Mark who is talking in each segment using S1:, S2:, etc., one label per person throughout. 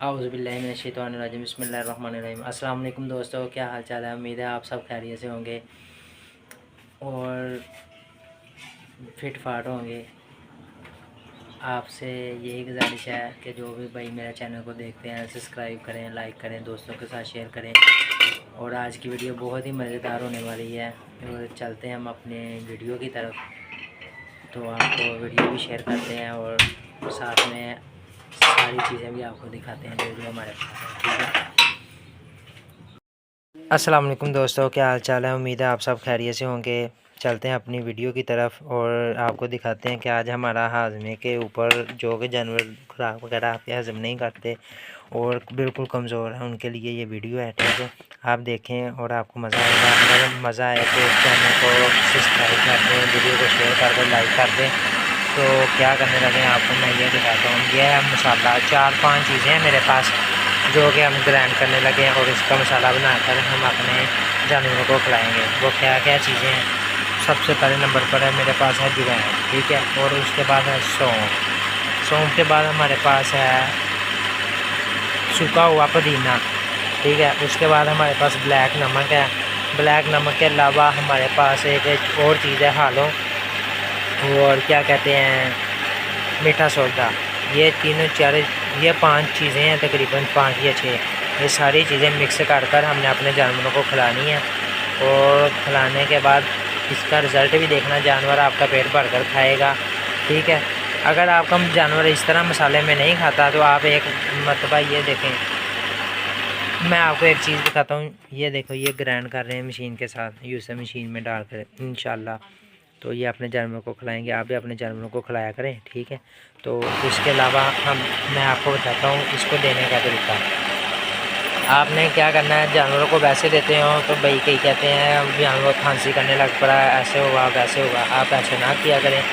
S1: औज़ुबिल्लाहिमिनश्शैतानिर्रजीम बिस्मिल्लाहिर्रहमानिर्रहीम। अस्सलाम वालेकुम दोस्तों, क्या हाल चाल है। उम्मीद है आप सब खैरियत से होंगे और फिट फाट होंगे। आपसे यही गुजारिश है कि जो भी भाई मेरे चैनल को देखते हैं सब्सक्राइब करें, लाइक करें, दोस्तों के साथ शेयर करें। और आज की वीडियो बहुत ही मज़ेदार होने वाली है। और चलते हैं हम अपने वीडियो की तरफ। तो आपको वीडियो भी शेयर करते हैं और साथ में सारी चीज़ें भी आपको दिखाते हैं जो हमारे पास है। ठीक है। अस्सलाम वालेकुम दोस्तों, क्या हाल चाल है। उम्मीद है आप सब खैरियत से होंगे। चलते हैं अपनी वीडियो की तरफ और आपको दिखाते हैं कि आज हमारा हाजमे के ऊपर जो कि जानवर खुराक वगैरह आपके हजम नहीं करते और बिल्कुल कमज़ोर है, उनके लिए ये वीडियो है। ठीक है, आप देखें और आपको मज़ा आएगा। अगर मज़ा आए तो चैनल को सब्सक्राइब कर दें, वीडियो को शेयर कर दें, लाइक कर दें। तो क्या करने लगे आपको मैं ये दिखाता हूँ। यह है मसाला, 4-5 चीज़ें हैं मेरे पास जो कि हम ग्राइंड करने लगे हैं और इसका मसाला बनाकर हम अपने जानवरों को खिलाएंगे। वो क्या क्या चीज़ें हैं। सबसे पहले नंबर पर है मेरे पास है अजवाइन। ठीक है, और उसके बाद है सौंफ। सौंफ के बाद हमारे पास है सूखा हुआ पुदीना। ठीक है, उसके बाद हमारे पास ब्लैक नमक है। ब्लैक नमक के अलावा हमारे पास एक और चीज़ है हालो, और क्या कहते हैं, मीठा सोडा। ये तीनों चार, ये 5 चीज़ें हैं, तकरीबन 5 या 6। ये सारी चीज़ें मिक्स कर कर हमने अपने जानवरों को खिलानी है। और खिलाने के बाद इसका रिज़ल्ट भी देखना, जानवर आपका पेट भर कर खाएगा। ठीक है, अगर आपका जानवर इस तरह मसाले में नहीं खाता तो आप एक मरतबा ये देखें, मैं आपको एक चीज़ दिखाता हूँ। ये देखो, ये ग्राइंड कर रहे हैं मशीन के साथ, यूँ मशीन में डाल कर इंशाल्लाह तो ये अपने जानवरों को खिलाएंगे। आप भी अपने जानवरों को खिलाया करें। ठीक है, तो इसके अलावा मैं आपको बताता हूँ इसको देने का तरीका। आपने क्या करना है, जानवरों को वैसे देते हो तो भाई कई कहते हैं जानवर खांसी करने लग पड़ा, ऐसे हुआ वैसे हुआ। आप ऐसे ना किया करें।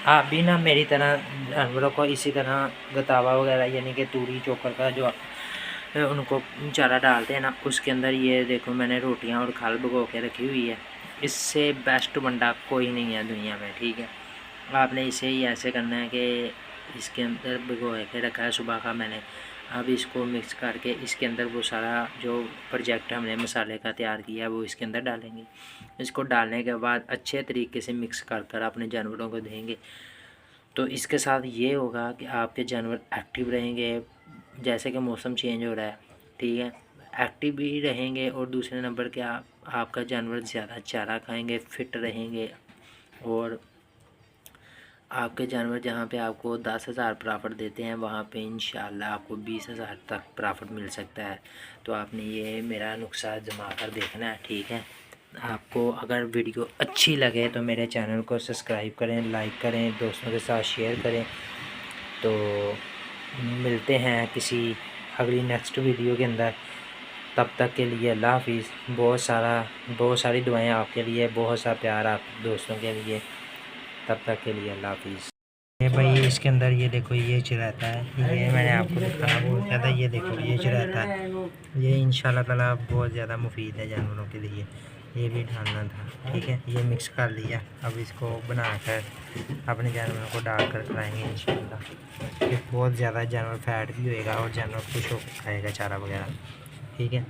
S1: आप भी ना मेरी तरह जानवरों को इसी तरह गतावा वगैरह यानी कि तूड़ी चोकर का जो उनको चारा डालते हैं ना, उसके अंदर ये देखो मैंने रोटियां और खल भिगो के रखी हुई है। इससे बेस्ट बंदा कोई नहीं है दुनिया में। ठीक है, आपने इसे ही ऐसे करना है कि इसके अंदर भिगो के रखा है सुबह का मैंने। अब इसको मिक्स करके इसके अंदर वो सारा जो प्रोजेक्ट हमने मसाले का तैयार किया है वो इसके अंदर डालेंगे। इसको डालने के बाद अच्छे तरीके से मिक्स कर कर अपने जानवरों को देंगे। तो इसके साथ ये होगा कि आपके जानवर एक्टिव रहेंगे। जैसे कि मौसम चेंज हो रहा है, ठीक है, एक्टिव भी रहेंगे। और दूसरे नंबर के आपका जानवर ज़्यादा चारा खाएंगे, फिट रहेंगे। और आपके जानवर जहाँ पे आपको 10,000 प्रॉफिट देते हैं वहाँ पे इंशाल्लाह आपको 20,000 तक प्रॉफिट मिल सकता है। तो आपने ये मेरा नुस्खा जमा कर देखना है। ठीक है, आपको अगर वीडियो अच्छी लगे तो मेरे चैनल को सब्सक्राइब करें, लाइक करें, दोस्तों के साथ शेयर करें। तो मिलते हैं किसी अगली नेक्स्ट वीडियो के अंदर। तब तक के लिए अल्लाह हाफिज़। बहुत सारी दुआएं आपके लिए, बहुत सा प्यार आप दोस्तों के लिए। तब तक के लिए अल्लाह हाफिज़। ये भाई इसके अंदर ये देखो ये रहता है, ये मैंने आपको दिखाया बहुत ज़्यादा। ये देखो ये रहता है, ये इंशाल्लाह ताला बहुत ज़्यादा मुफीद है जानवरों के लिए। ये भी डालना था। ठीक है, ये मिक्स कर लिया। अब इसको बनाकर अपने जानवरों को डाल कर खिलाएँगे इंशाल्लाह। ये बहुत ज़्यादा जानवर फैट भी होएगा और जानवर खुश होकर खाएगा चारा वगैरह। ठीक है।